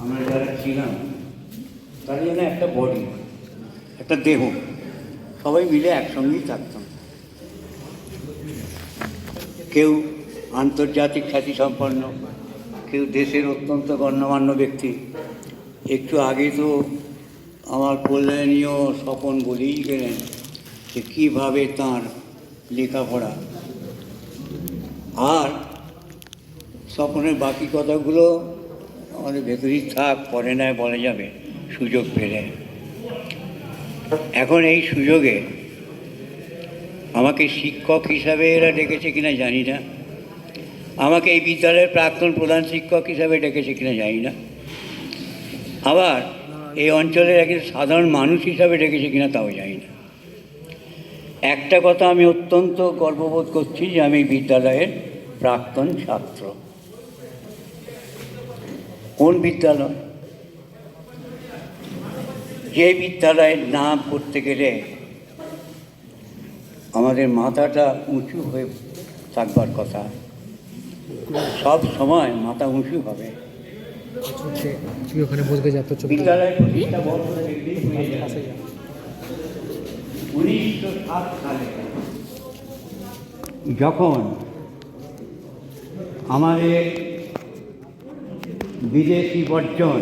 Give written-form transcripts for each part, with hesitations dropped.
আমরা যারা ছিলাম তারা যেন একটা বডি, একটা দেহ, সবাই মিলে একসঙ্গেই থাকতাম। কেউ আন্তর্জাতিক খ্যাতিসম্পন্ন, কেউ দেশের অত্যন্ত গণ্যমান্য ব্যক্তি। একটু আগে তো আমার কল্যাণীয় স্বপন বলেই গেলেন যে কীভাবে তাঁর লেখাপড়া, আর স্বপনের বাকি কথাগুলো আমাদের ভেতরেই থাক, পরে নয় বলা যাবে সুযোগ পেলে। এখন এই সুযোগে আমাকে শিক্ষক হিসাবে এরা ডেকেছে কিনা জানি না, আমাকে এই বিদ্যালয়ের প্রাক্তন প্রধান শিক্ষক হিসাবে ডেকেছে কিনা জানি না, আবার এই অঞ্চলের একজন সাধারণ মানুষ হিসাবে ডেকেছে কিনা তাও জানি না। একটা কথা আমি অত্যন্ত গর্ববোধ করছি যে আমি এই বিদ্যালয়ের প্রাক্তন ছাত্র। কোন বিদ্যালয়? যে বিদ্যালয়ের নাম করতে গেলে আমাদের মাথাটা উঁচু হয়ে থাকবার কথা, সব সময় মাথা উঁচু হবে। বিদ্যালয় প্রতিষ্ঠা বছর 1907 সালে যখন আমাদের বিদেশি বর্জন,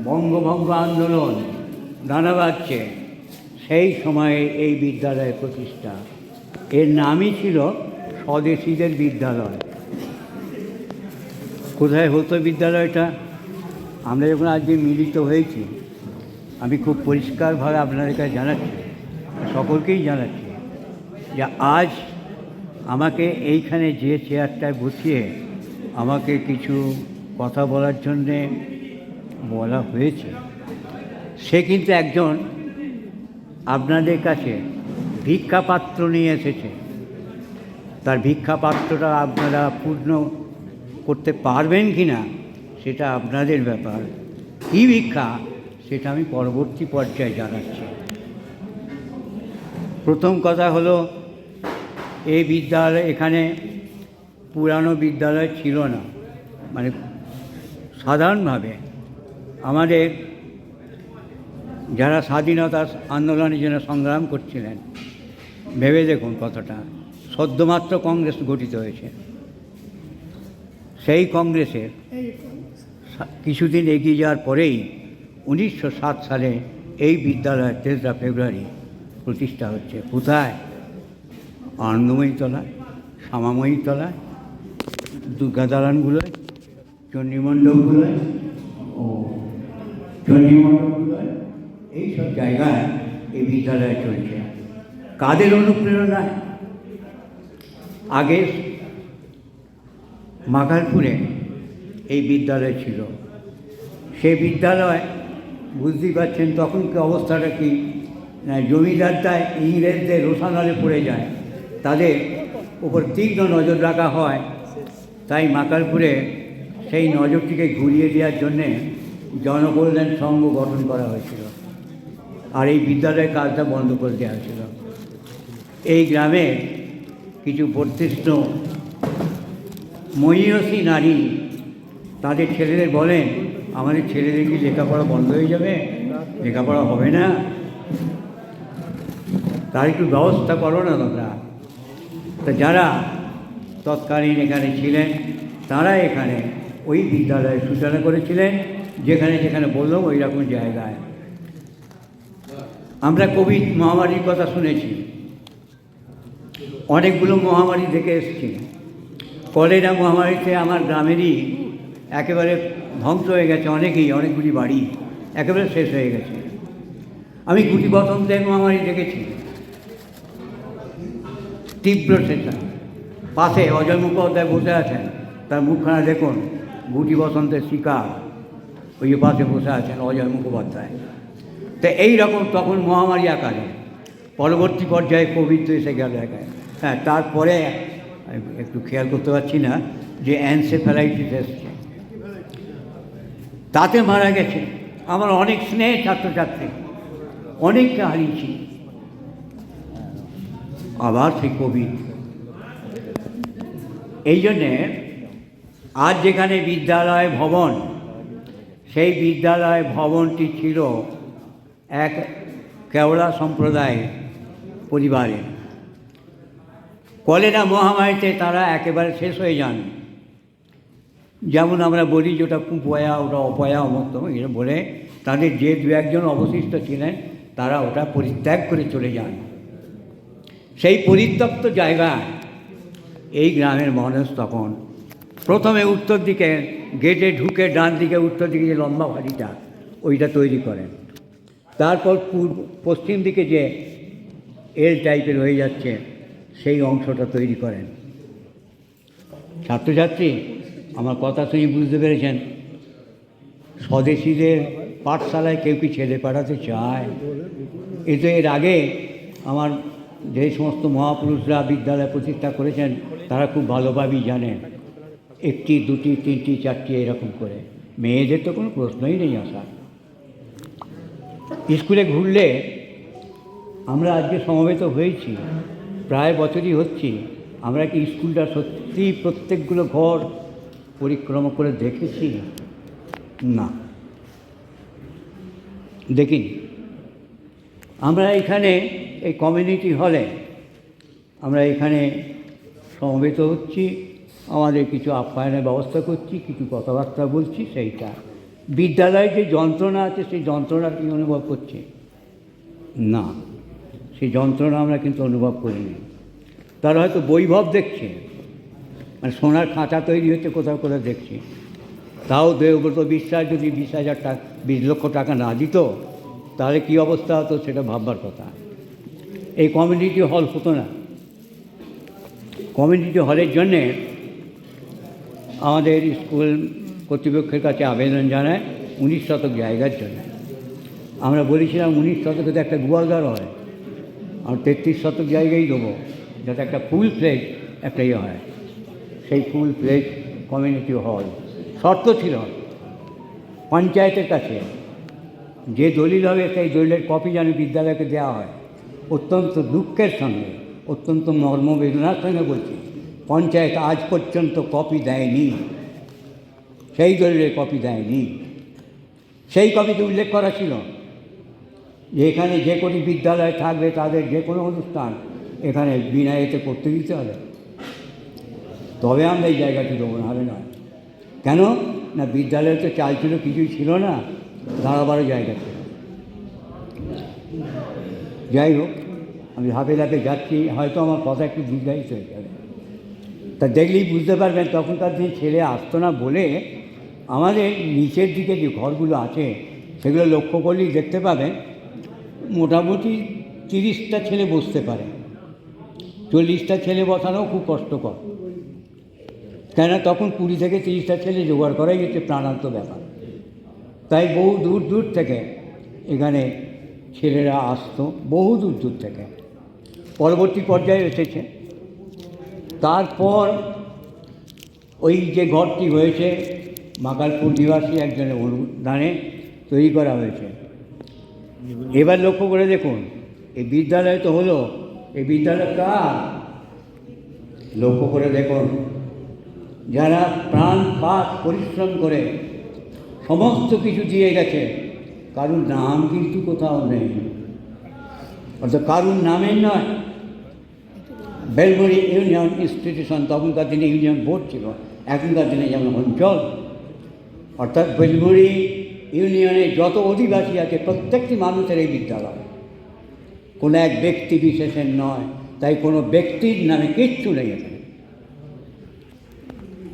বঙ্গভঙ্গ আন্দোলন দানা বাঁধছে, সেই সময়ে এই বিদ্যালয়ের প্রতিষ্ঠা। এর নামই ছিল স্বদেশীদের বিদ্যালয়। কোথায় হতো বিদ্যালয়টা? আমরা যখন আজকে মিলিত হয়েছি, আমি খুব পরিষ্কারভাবে আপনাদের কাছে জানাচ্ছি, সকলকেই জানাচ্ছি যে আজ আমাকে এইখানে যে চেয়ারটায় বসিয়ে আমাকে কিছু কথা বলার জন্যে বলা হয়েছে, সে কিন্তু একজন আপনাদের কাছে ভিক্ষাপাত্র নিয়ে এসেছে। তার ভিক্ষাপাত্রটা আপনারা পূর্ণ করতে পারবেন কি না সেটা আপনাদের ব্যাপার। কী ভিক্ষা সেটা আমি পরবর্তী পর্যায়ে জানাচ্ছি। প্রথম কথা হলো, এই বিদ্যালয়, এখানে পুরানো বিদ্যালয় ছিল না। মানে সাধারণভাবে আমাদের যারা স্বাধীনতা আন্দোলনের জন্য সংগ্রাম করছিলেন, ভেবে দেখুন কথাটা, সদ্যমাত্র কংগ্রেস গঠিত হয়েছে। সেই কংগ্রেসের কিছুদিন এগিয়ে যাওয়ার পরেই 1907 সালে এই বিদ্যালয় 3রা ফেব্রুয়ারি প্রতিষ্ঠা হচ্ছে। কোথায়? আনন্দময়ী তলায়, শ্যামাময়ী তলায়, দুর্গা দালানগুলোয়, চণ্ডীমণ্ডপগুলোয় ও চণ্ডীমণ্ডপগুলোয়, এইসব জায়গায় এই বিদ্যালয় চলছে। কাদের অনুপ্রেরণায়? আগে মাঘারপুরে এই বিদ্যালয় ছিল। সেই বিদ্যালয়, বুঝতেই পারছেন তখন কি অবস্থাটা কি, জমিদারটায় ইংরেজদের রোষানলে পড়ে যায়, তাদের উপর তীক্ষ্ণ নজর রাখা হয়। তাই মাকালপুরে সেই নজরটিকে ঘুরিয়ে দেওয়ার জন্যে জনকল্যাণ সংঘ গঠন করা হয়েছিল, আর এই বিদ্যালয়ের কাজটা বন্ধ করে দেওয়া হয়েছিল। এই গ্রামে কিছু প্রতিষ্ঠিত মহিয়সী নারী তাদের ছেলেদের বলেন, আমাদের ছেলেদের কি লেখাপড়া বন্ধ হয়ে যাবে? লেখাপড়া হবে না, তার একটু ব্যবস্থা করো না তোমরা। তো যারা তৎকালীন এখানে ছিলেন তারা এখানে ওই বিদ্যালয়ের সূচনা করেছিলেন, যেখানে যেখানে বললাম ওই রকম জায়গায়। আমরা কোভিড মহামারীর কথা শুনেছি, অনেকগুলো মহামারী থেকে এসেছি। কলেরা মহামারীতে আমার গ্রামেরই একেবারে ধ্বংস হয়ে গেছে, অনেকগুলি বাড়ি একেবারে শেষ হয়ে গেছে। আমি গুটি বসন্তের মহামারী দেখেছি, তীব্র সেটা। পাশে অজয় মুখোপাধ্যায় বসে আছেন, তার মুখখানা দেখুন, গুটি বসন্তের শিকার, ওই যে পাশে বসে আছেন অজয় মুখোপাধ্যায়। তো এইরকম তখন মহামারী আকারে, পরবর্তী পর্যায়ে কোভিড তো এসে গেল একায়। হ্যাঁ, তারপরে একটু খেয়াল করতে পারছি না যে এনসেফ্যালাইটিস এসছে, তাতে মারা গেছে আমার অনেক স্নেহের ছাত্রছাত্রী, অনেককে হারিয়েছি। আবার সেই কোভিড। এই জন্যে আজ যেখানে বিদ্যালয় ভবন, সেই বিদ্যালয় ভবনটি ছিল এক কেওড়া সম্প্রদায় পরিবারে। কলেরা মহামারীতে তারা একেবারে শেষ হয়ে যান। যেমন আমরা বলি যে ওটা কুপয়া, ওটা অপয়া, অমর্ত, এটা বলে তাদের যে দু একজন অবশিষ্ট ছিলেন তারা ওটা পরিত্যাগ করে চলে যান। সেই পরিত্যক্ত জায়গায় এই গ্রামের মানুষ তখন প্রথমে উত্তর দিকে গেটে ঢুকে ডান দিকে উত্তর দিকে যে লম্বা বাড়িটা ওইটা তৈরি করেন। তারপর পশ্চিম দিকে যে এল টাইপের হয়ে যাচ্ছে সেই অংশটা তৈরি করেন। ছাত্রছাত্রী আমার কথা শুনে বুঝতে পেরেছেন, স্বদেশীদের পাঠশালায় কেউ কি ছেলে পাঠাতে চায়? এতে এর আগে আমার যে সমস্ত মহাপুরুষরা বিদ্যালয় প্রতিষ্ঠা করেছেন তারা খুব ভালোভাবেই জানেন, একটি, দুটি, তিনটি, চারটি এরকম করে। মেয়েদের তো কোনো প্রশ্নই নেই আসা। স্কুলে ঘুরলে আমরা আজকে সমবেত হয়েছি, প্রায় বছরই হচ্ছি, আমরা কি স্কুলটা সত্যিই প্রত্যেকগুলো ঘর পরিক্রমা করে দেখেছি? না, দেখিনি। আমরা এখানে এই কমিউনিটি হলে আমরা এখানে সমবেত হচ্ছি, আমাদের কিছু আপ্যায়নের ব্যবস্থা করছি, কিছু কথাবার্তা বলছি। সেইটা বিদ্যালয়ে যে যন্ত্রণা আছে সেই যন্ত্রণা কি অনুভব করছি? না, সেই যন্ত্রণা আমরা কিন্তু অনুভব করিনি। তারা হয়তো বৈভব দেখছে, মানে সোনার খাঁচা তৈরি হচ্ছে কোথাও কোথাও দেখছি। তাও দেবব্রত বিশ্বাস যদি 20,000 টাকা, 20 লক্ষ টাকা না দিত তাহলে কী অবস্থা হতো সেটা ভাববার কথা। এই কমিউনিটি হল হতো না। কমিউনিটি হলের জন্যে আমাদের স্কুল কর্তৃপক্ষের কাছে আবেদন জানায় 19 শতক জায়গার জন্য। আমরা বলেছিলাম 19 শতকে তো একটা গোয়ালঘর হয়, আর 33 শতক জায়গায় দেবো, যাতে একটা ফুল ফ্লেজ একটা ইয়ে হয়। সেই ফুল ফ্লেজ কমিউনিটি হল শর্ত ছিল পঞ্চায়েতের কাছে যে দলিল হবে সেই দলিলের কপি যেন বিদ্যালয়কে দেওয়া হয়। অত্যন্ত দুঃখের সঙ্গে, অত্যন্ত মর্মবেদনার সঙ্গে বলছি, পঞ্চায়েত আজ পর্যন্ত কপি দেয়নি, সেই দলিলের কপি দেয়নি। সেই কপিতে উল্লেখ করা ছিল যে এখানে যে কোনো বিদ্যালয় থাকবে তাদের যে কোনো অনুষ্ঠান এখানে বিনা এতে করতে দিতে হবে, তবে আমরা এই জায়গাটি দেবো, না হলে নয়। কেন না, বিদ্যালয়ে তো চাল ছিল, কিছুই ছিল না, দাঁড়াবারও জায়গা ছিল। যাই হোক, আমি ধাপে ধাপে যাচ্ছি, হয়তো আমার কথা একটু দীর্ঘায়িত হয়ে যাবে, তা দেখলেই বুঝতে পারবেন তখনকার দিন ছেলে আসতো না বলে আমাদের নিচের দিকে যে ঘরগুলো আছে সেগুলো লক্ষ্য করলেই দেখতে পাবেন মোটামুটি 30টা ছেলে বসতে পারে। 40টা ছেলে বসানোও খুব কষ্টকর, কেননা তখন 20 থেকে 30টা ছেলে জোগাড় করাই হচ্ছে প্রাণান্ত ব্যাপার। তাই বহু দূর দূর থেকে এখানে ছেলেরা আসতো, বহু দূর দূর থেকে। পরবর্তী পর্যায়ে এসেছে, তারপর ওই যে ঘরটি হয়েছে মাকালপুর নিবাসী একজনের অনুদানে তৈরি করা হয়েছে। এবার লক্ষ্য করে দেখুন, এই বিদ্যালয় তো হলো, এই বিদ্যালয় কার? লক্ষ্য করে দেখুন, যারা প্রাণপাত পরিশ্রম করে সমস্ত কিছু দিয়ে গেছে, কারুর নাম কিন্তু কোথাও নেই, অর্থাৎ কারুর নামের নয়। বেলগুড়ি ইউনিয়ন ইনস্টিটিউশন, তখনকার দিনে ইউনিয়ন বোর্ড ছিল, এখনকার দিনে যেমন অঞ্চল, অর্থাৎ বেলগুড়ি ইউনিয়নে যত অধিবাসী আছে প্রত্যেকটি মানুষের এই বিদ্যালয়, কোনো এক ব্যক্তি বিশেষের নয়। তাই কোনো ব্যক্তির নামে কিচ্ছু নেই এখানে।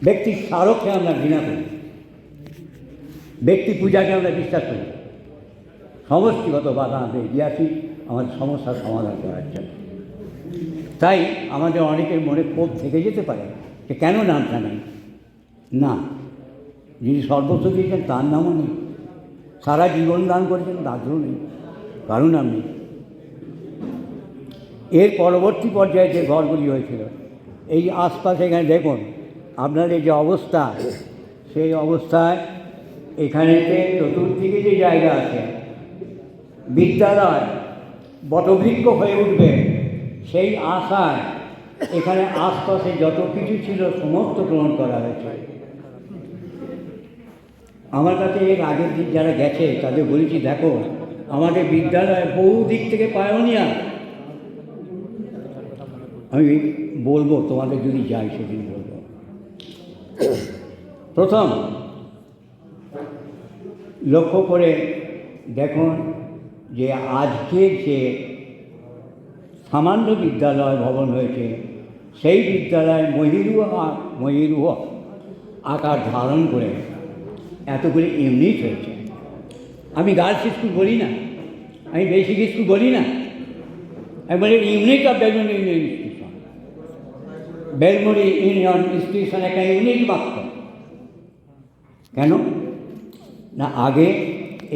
ব্যক্তির স্মারককে আমরা ঘৃণা করি, ব্যক্তি পূজাকে আমরা বিশ্বাস করি। সমষ্টিগত বাধা আমরা এগিয়ে আসি আমাদের সমস্যার সমাধান করার জন্য। তাই আমাদের অনেকের মনে ক্ষোভ থেকে যেতে পারে যে কেন নামটা নেই। না, যিনি সর্বস্ব দিয়েছেন তার নামও নেই, সারা জীবন দান করেছেন তাদেরও নেই, কারণ নাম নেই। এর পরবর্তী পর্যায়ে যে ঘরগুলি হয়েছিল, এই আশপাশে এখানে দেখুন আপনাদের যে অবস্থা, সেই অবস্থায় এখানেতে চতুর্দিকে যে জায়গা আছে, বিদ্যালয় বটবৃক্ষ হয়ে উঠবে সেই আশায় এখানে আশপাশে যত কিছু ছিল সমস্ত গ্রহণ করা হয়েছে। আমার কাছে এর আগের দিন যারা গেছে তাদের বলেছি, দেখো আমাদের বিদ্যালয় বহু দিক থেকে পায়োনিয়ার। আমি বলবো তোমাদের যদি যাই সেদিন বলবো। প্রথম লক্ষ্য করে দেখুন যে আজকে যে সামান্য বিদ্যালয় ভবন হয়েছে, সেই বিদ্যালয় ময়ূরুহ আকার ধারণ করে এতগুলি ইউনিট হয়েছে। আমি গার্লস স্কুল বলি না, আমি বেসিক স্কুল বলি না, আমি বলি unit of Belmuri union institution. Belmuri union institution একটা ইউনিট মাত্র। কেন না, আগে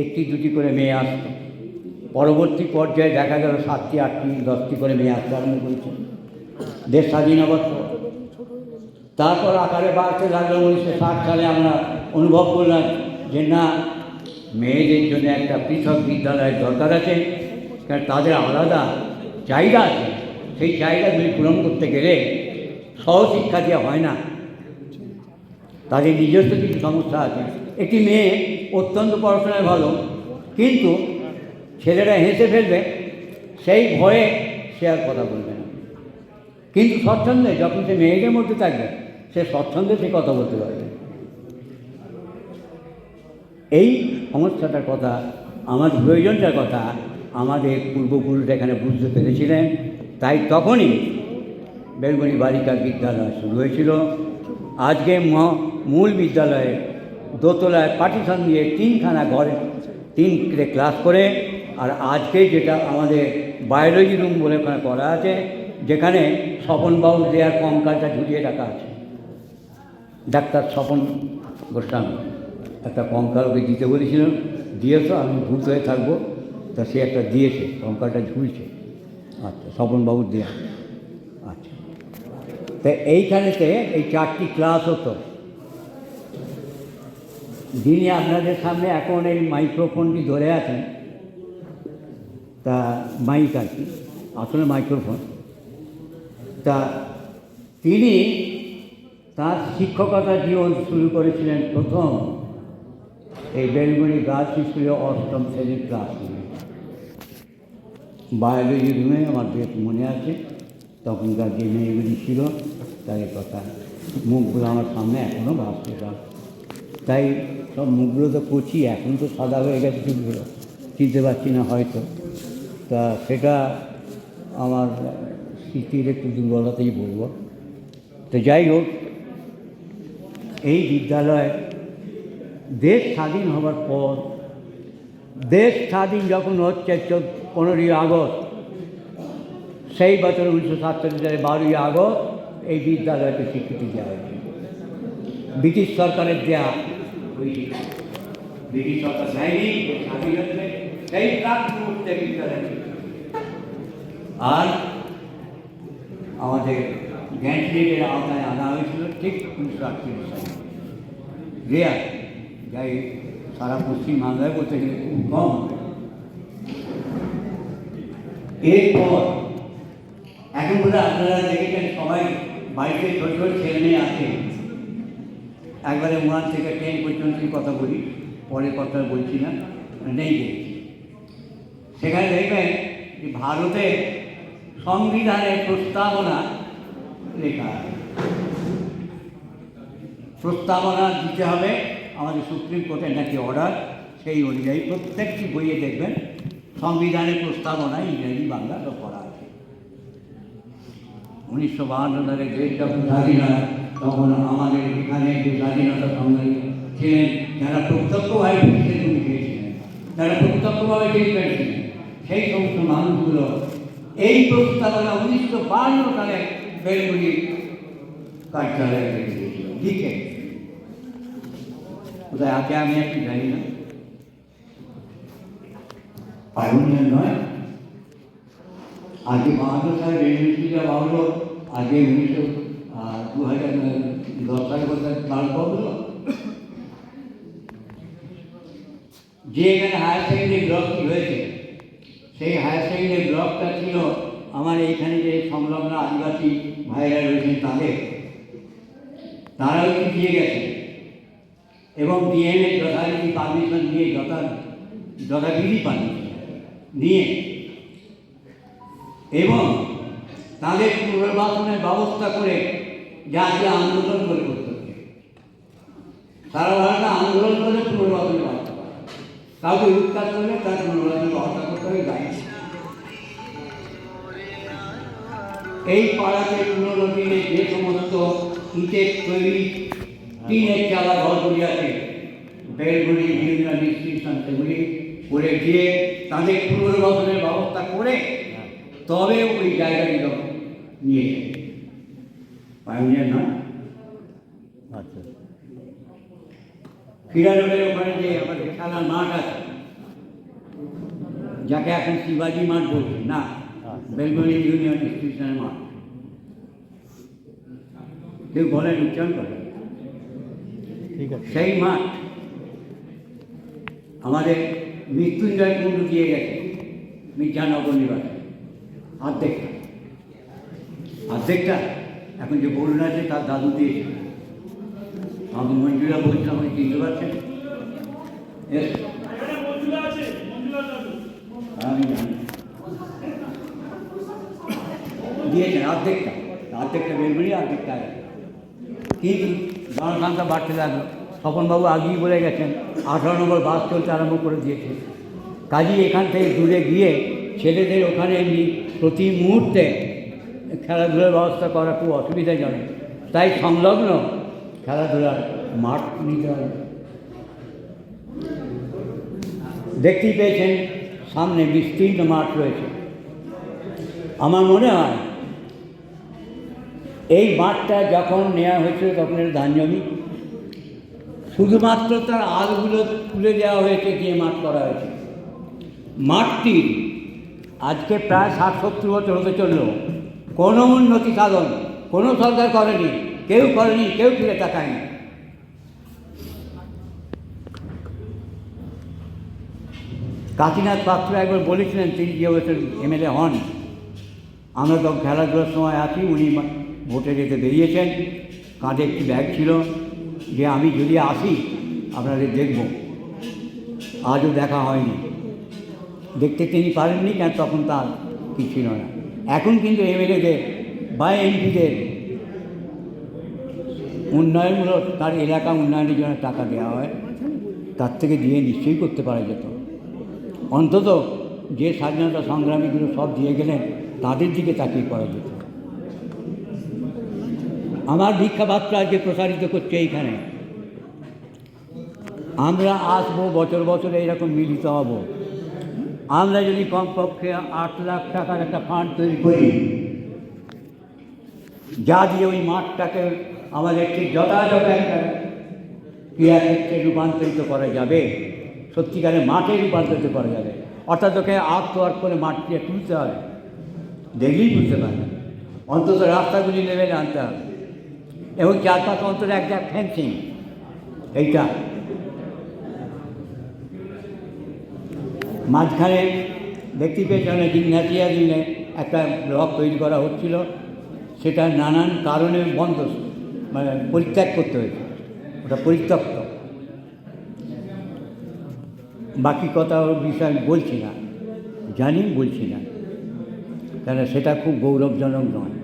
একটি দুটি করে মেয়ে আসতো, পরবর্তী পর্যায়ে দেখা গেল 7টি 8টি 10টি করে মেয়ে আসতে আরম্ভ করেছে দেশ স্বাধীন হবার পর। তারপর আকারে বাড়তে লাগলো। 1960 সালে আমরা অনুভব করলাম যে না, মেয়েদের জন্য একটা পৃথক বিদ্যালয়ের দরকার আছে, কারণ তাদের আলাদা চাহিদা আছে। সেই চাহিদাগুলি পূরণ করতে গেলে সহশিক্ষা দেওয়া হয় না, তাদের নিজস্ব কিছু সমস্যা আছে। একটি মেয়ে অত্যন্ত পড়াশোনায় ভালো, কিন্তু ছেলেরা হেসে ফেলবে সেই ভয়ে সে আর কথা বলবে না। কিন্তু স্বচ্ছন্দে যখন সে মেয়েদের মধ্যে থাকবে, সে স্বচ্ছন্দে সে কথা বলতে পারবে। এই সমস্যাটার কথা, আমার প্রয়োজনটার কথা আমাদের পূর্বপুরুষ এখানে বুঝতে পেরেছিলেন। তাই তখনই বেলমুড়ি বালিকা বিদ্যালয় শুরু হয়েছিল। আজকে মূল বিদ্যালয়ে দোতলায় পার্টিশন দিয়ে 3খানা ঘরে 3 ক্লাস করে, আর আজকে যেটা আমাদের বায়োলজি রুম বলে ওখানে করা আছে, যেখানে স্বপনবাবু দেয়ার কঙ্কালটা ঝুলিয়ে রাখা আছে। ডাক্তার স্বপন গোস্বামী একটা কঙ্কাল ওকে দিতে বলেছিলেন, দিয়েছ, আমি ভূত হয়ে থাকবো, তা সে একটা দিয়েছে, কঙ্কালটা ঝুলছে। আচ্ছা, স্বপনবাবুর দেয়া। আচ্ছা, তো এইখানেতে এই 4টি ক্লাস হতো। যিনি আপনাদের সামনে এখন এই মাইক্রোফোনটি ধরে আছেন, তা মাইক আর কি, আসলে মাইক্রোফোন, তা তিনি তার শিক্ষকতা জীবন শুরু করেছিলেন প্রথম এই বেলমুড়ি গার্লস স্কুলে 8ম শ্রেণীর ক্লাস নিয়ে। বায়োলজি রুমে আমার বেশ মনে আছে, তখনকার যে মেয়েগুলি ছিল তাদের কথা, মুখগুলো আমার সামনে এখনও ভাসতে পারে। তাই সব মুখগুলো তো কচি, এখন তো সাদা হয়ে গেছে চুলগুলো, চিনতে পারছি না হয়তো। তা সেটা আমার স্মৃতির একটু দুর্বলতাই বলবো। তো যাই হোক, এই বিদ্যালয় দেশ স্বাধীন হবার পর, দেশ স্বাধীন যখন হচ্ছে 15ই আগস্ট, সেই বছর 1947 সালে 12ই আগস্ট এই বিদ্যালয়কে স্বীকৃতি দেওয়া হয়েছে। ব্রিটিশ সরকারের দেওয়া, ব্রিটিশ সরকার দেয়নি, স্বাধীন হচ্ছে সেই প্রাক মুহূর্তে বিদ্যালয়। আর আমাদের গ্যান্টলেটের আওতায় আনা হয়েছিল ঠিক 1948 সালে। রেয়ার, যাই সারা পশ্চিম বাংলায় বলতে গেলে খুব কম। এরপর এখন বোধ হয় আপনারা দেখেছেন সবাই বাড়িতে ছোট ছোট ছেলে মেয়ে আছে, একবারে 1 থেকে 10 পর্যন্ত কথা বলি, পরের কথা বলছি না, নেই দেখছি। সেখানে দেখবেন যে ভারতের সংবিধানের প্রস্তাবনা লেখা আছে। প্রস্তাবনা দিতে হবে আমাদের সুপ্রিম কোর্টের নাকি অর্ডার, সেই অনুযায়ী প্রত্যেকটি বইয়ে দেখবেন সংবিধানের প্রস্তাবনা ইংরেজি বাংলা সব করা আছে। 1952 সালে দেশ যখন স্বাধীন হয়, তখন আমাদের এখানে যে স্বাধীনতা সংগ্রামী ছিলেন, যারা প্রত্যক্ষভাবে ব্রিটিশের ভূমিকা ছিলেন, যারা প্রত্যক্ষভাবে জেল পেয়েছিলেন, সেই সমস্ত মানুষগুলো এই প্রস্তাবনা 1952 সালে বেলমুড়ি কার্যালয়ে রেখে দিয়েছিল, লিখে। কোথায় আছে আমি একটু জানি না, পায়োনিয়ার নয়। আগে 52 সালে রেলমিস্ট্রিটা ভাবলো, আগে 2010 সালে কোথায় তার পাবলো, যে এখানে হায়ার সেকেন্ডারি ব্লকটি হয়েছে, সেই হায়ার সেকেন্ডারি ব্লকটা ছিল আমার এইখানে যে সংলগ্ন আদিবাসী ভাইরা রয়েছেন তারাও কি দিয়ে গেছে। এবং ডিএমএ যথারীতি পারমিশন নিয়ে যথাবিধি পারমিশন নিয়ে এবং তাদের পুনর্বাসনের ব্যবস্থা করে যাকে আন্দোলন করে করতে হচ্ছে, সারা ভারতে আন্দোলন করে পুনর্বাসনের ব্যবস্থা করা, কাউকে উৎখাত করলে তার পুনর্বাসনের ব্যবস্থা করতে হবে দায়ী। এই পাড়াতে পুরোনো দিনে যে সমস্ত ইটের তৈরি টিনের চালা ঘরগুলি আছে, বেলগুলি বিভিন্ন ইনস্টিটিউশন সেগুলি করে দিয়ে তাদের পুনর্বাসনের ব্যবস্থা করে তবে ওই জায়গাটি নিয়ে পাইনিয়ার নয়। আচ্ছা, ক্রীড়া রোডের ওখানে যে আমাদের খেলার মাঠ আছে, যাকে এখন শিবাজি মাঠ বলছে না, বেলগুলি ইউনিয়ন ইনস্টিটিউশনের মাঠ, কেউ বলেন উচ্চারণ করে, ঠিক আছে, সেই মাঠ আমাদের মৃত্যুঞ্জয় কুণ্ডু দিয়ে গেছে মির্জানগর নিবাসে অর্ধেকটা এখন যে বলুন আছে তার দাদু দিয়েছে। আমি মঞ্জুরা বলছিলাম, আপনি চিনতে পারছেন? আমি জানি দিয়েছেন অর্ধেকটা বেলগুলি, অর্ধেকটা। কিন্তু জনসংখ্যা বাড়তে লাগলো। স্বপনবাবু আগেই বলে গেছেন 18 নম্বর বাস চলতে আরম্ভ করে দিয়েছে। কাজেই এখান থেকে দূরে গিয়ে ছেলেদের ওখানে এমনি প্রতি মুহূর্তে খেলাধুলার ব্যবস্থা করা খুব অসুবিধাজনক, তাই সংলগ্ন খেলাধুলার মাঠ নিতে হবে। দেখতেই পেয়েছেন সামনে বিস্তীর্ণ মাঠ রয়েছে। আমার মনে হয় এই মাঠটা যখন নেওয়া হয়েছিল তখন এটা ধান জমি, শুধুমাত্র তার আলগুলো তুলে দেওয়া হয়েছে, দিয়ে মাঠ করা হয়েছে। মাঠটি আজকে প্রায় 60-70 বছর হতে চলল, কোনো উন্নতি সাধন কোনো সরকার করেনি, কেউ ফিরে তাকায়নি। কাশীনাথ পাত্র একবার বলেছিলেন, তিনি যে বছর এমএলএ হন, আমরা তো খেলাধুলার সময় আছি, উনি ভোটে যেতে বেরিয়েছেন, কাঁধে একটি ব্যাগ ছিল, যে আমি যদি আসি আপনাদের দেখব। আজও দেখা হয়নি, দেখতে তিনি পারেননি, কেন তখন তার কি ছিল না। এখন কিন্তু এমএলএদের বা এমপিদের উন্নয়নমূলক, তার এলাকা উন্নয়নের জন্য টাকা দেওয়া হয়, তার থেকে দিয়ে নিশ্চয়ই করতে পারা যেত। অন্তত যে স্বাধীনতা সংগ্রামীগুলো সব দিয়ে গেলেন তাদের দিকে তাকিয়ে করা যেত। আমার ভিক্ষাপাত্র আজকে প্রসারিত করছে এইখানে, আমরা আসবো বছর বছর এইরকম মিলিত হব। আমরা যদি কমপক্ষে 8 লাখ টাকার একটা ফান্ড তৈরি করি, যা দিয়ে ওই মাঠটাকে আমাদের ঠিক যথাযথ একটা ক্রীড়াক্ষেত্রে রূপান্তরিত করা যাবে, সত্যিকারের মাঠে রূপান্তরিত করা যাবে। অর্থাৎ ওকে আর্ট করে মাঠকে তুলতে হবে, দেখলেই বুঝতে পারবে। অন্তত রাস্তাগুলি লেভেলে আনতে হবে এবং চারপাশে অন্তত একটা ফেন্সিং, এইটা মাঝখানে দেখতে পেয়েছেন জিমনাজিয়া দিনে একটা ব্লক তৈরি করা হচ্ছিল, সেটা নানান কারণে বন্ধ, মানে পরিত্যাগ করতে হয়েছে, ওটা পরিত্যক্ত। বাকি কথা ওর বিষয়ে বলছি না, বলছি না, কেন সেটা খুব গৌরবজনক নয়।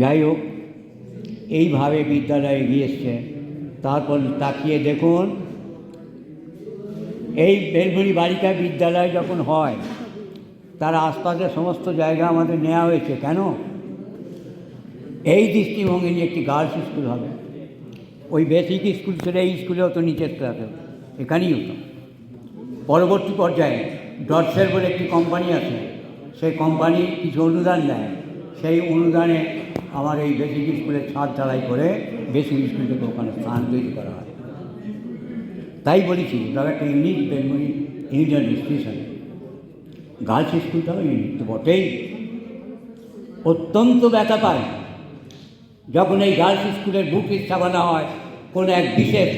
যাই হোক, এইভাবে বিদ্যালয় এগিয়ে এসছে। তারপর তাকিয়ে দেখুন, এই বেলঘড়ি বালিকা বিদ্যালয় যখন হয়, তার আশপাশের সমস্ত জায়গা আমাদের নেওয়া হয়েছে কেন? এই দৃষ্টিভঙ্গি নিয়ে একটি গার্লস স্কুল হবে। ওই বেসিক স্কুল ছেড়ে এই স্কুলে হতো নিচের ক্লাসে, এখানেই হতো। পরবর্তী পর্যায়ে ডটসেল বলে একটি কোম্পানি আছে, সেই কোম্পানি কিছু অনুদান দেয়, সেই অনুদানে আমার এই বেসিক স্কুলের ছাদ ঢালাই করে বেসিক স্কুলটাকে ওখানে স্থান তৈরি করা হয়। তাই বলেছি, তবে একটা unique Belgharia union institution, girls স্কুলটাও ইউনিক তো বটেই। অত্যন্ত ব্যথা পায় যখন এই গার্লস স্কুলের বুক স্থাপনা হয় কোনো এক বিশেষ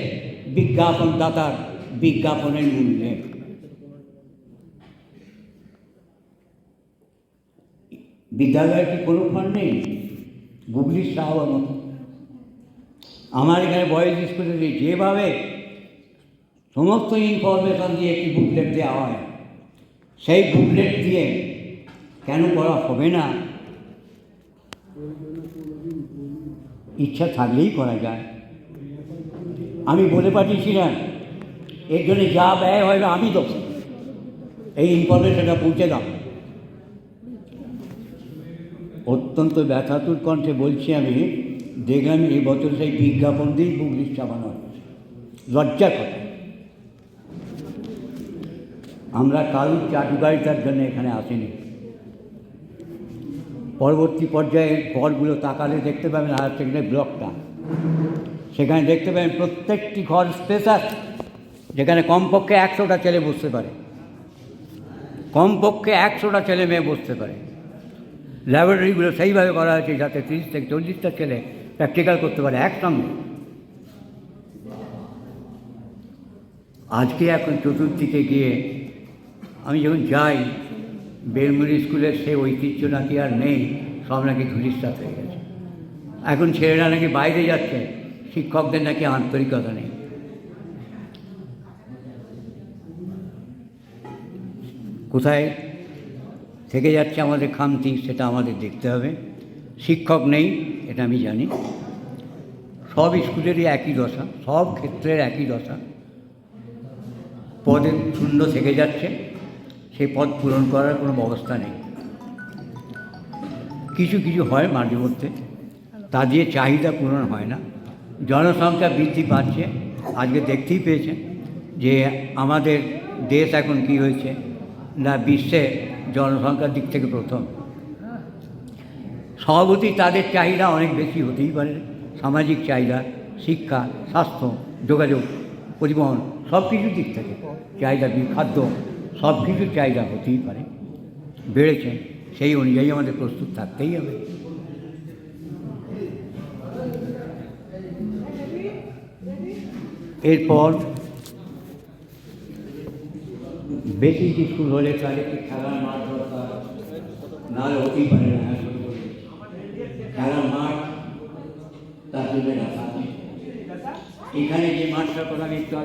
বিজ্ঞাপনদাতার বিজ্ঞাপনের মূল্যে। বিদ্যালয়ের কি কোনো ফান্ড নেই? গুগলির সাহাবার মতো আমার এখানে বয়েজ স্কুলে যেভাবে সমস্ত ইনফরমেশন দিয়ে একটি বুকলেট দেওয়া হয়, সেই বুকলেট দিয়ে কেন করা হবে না? ইচ্ছা থাকলেই করা যায়। আমি বলে পাঠিয়েছিলাম, এর জন্য যা ব্যয় হবে আমি দেবো, এই ইনফরমেশনটা পৌঁছে দাও। অত্যন্ত ব্যথাতুর কণ্ঠে বলছি আমি, দেখলাম এই বছর সেই বিজ্ঞাপন দিয়েই বুক লিস্ট চাপানো হচ্ছে। লজ্জার কথা। আমরা কারুর চাটুকারিতার জন্য এখানে আসিনি। পরবর্তী পর্যায়ে ঘরগুলো তাকালে দেখতে পাবেন হায়ার সেকেন্ডারি ব্লকটা, সেখানে দেখতে পাবেন প্রত্যেকটি ঘর স্পেশাল, যেখানে কমপক্ষে 100টা ছেলে বসতে পারে, কমপক্ষে 100টা ছেলে মেয়ে বসতে পারে। ল্যাবরেটরিগুলো সেইভাবে করা হয়েছে যাতে 30 থেকে 40টা ছেলে প্র্যাকটিক্যাল করতে পারে একসঙ্গে। আজকে এখন চতুর্থীতে গিয়ে আমি যখন যাই, বেলমুড়ি স্কুলের সেই ঐতিহ্য নাকি আর নেই, সব নাকি ধূলিসাৎ হয়ে গেছে। এখন ছেলেরা নাকি বাইরে যাচ্ছে, শিক্ষকদের নাকি আন্তরিকতা নেই। কোথায় থেকে যাচ্ছে আমাদের খামতি, সেটা আমাদের দেখতে হবে। শিক্ষক নেই, এটা আমি জানি। সব স্কুলেরই একই দশা, সব ক্ষেত্রের একই দশা। পদে শূন্য থেকে যাচ্ছে, সেই পদ পূরণ করার কোনো ব্যবস্থা নেই। কিছু কিছু হয় মাঝে মধ্যে, তা দিয়ে চাহিদা পূরণ হয় না। জনসংখ্যা বৃদ্ধি পাচ্ছে, আজকে দেখতেই পেয়েছেন যে আমাদের দেশ এখন কি হয়েছে না, বিশ্বে জনসংখ্যার দিক থেকে প্রথম। স্বভাবতই তাদের চাহিদা অনেক বেশি হতেই পারে, সামাজিক চাহিদা, শিক্ষা, স্বাস্থ্য, যোগাযোগ, পরিবহন, সব কিছুর দিক থেকে চাহিদা, খাদ্য, সব কিছুর চাহিদা হতেই পারে, বেড়েছে। সেই অনুযায়ী আমাদের প্রস্তুত থাকতেই হবে। এরপর বেশি স্কুল হলে তাদের খেলার মাঠ দরকার, নাহলে হতেই পারে না। খেলার মাঠ তার জন্য রাখা। এখানে যে মাঠটার কথা আমি একটু